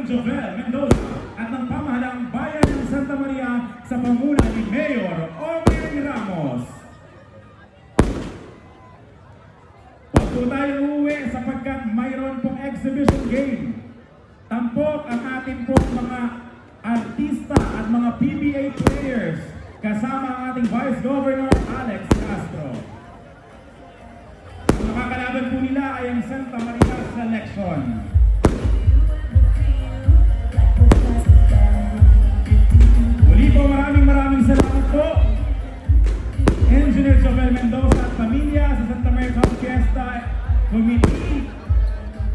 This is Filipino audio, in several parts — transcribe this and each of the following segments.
Jovel Mendoza at ng pamahalaang bayan ng Santa Maria sa pamumuno ni Mayor Omen Ramos. Huwag po tayo uuwi sapagkat mayroon pong exhibition game. Tampok ang ating pong mga artista at mga PBA players kasama ang ating Vice Governor Alex Castro. Ang makakalaban po nila ay ang Santa Maria Selection. Muli po maraming salamat po Engineer Jovel Mendoza at pamilya sa Santa Maria Cup Fiesta Committee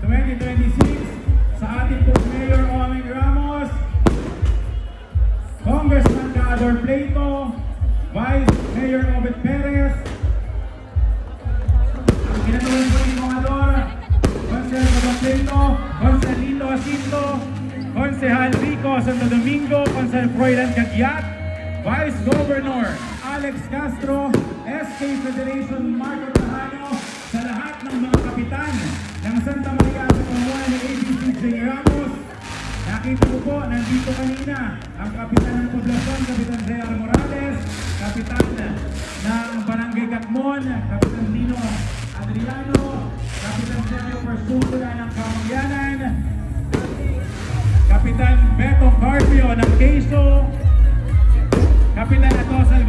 2026 sa ating po Mayor Omen Ramos, Congressman Cador Plato, Vice Mayor Obed Perez, ang kinatuloy po ni Mongador, Consel Plato, Consel Lito Asinto, Consehal Rico Santo Domingo, Consel Froilan Cagiat, Vice Governor Alex Castro, SK Federation Marco Tajano, sa lahat ng mga kapitan ng Santa Maria sa pamumuno ni ABCJ Ramos. Nakita ko po, nandito kanina ang kapitan ng poblasyon, Kapitan J.R. Morales, kapitan ng Barangay Gatmon, Kapitan Lino Adriano, Kapitan Sergio Persula ng Kamangyanan, Kapitan Beto Carpio ng Quezon, Kapitan Atosal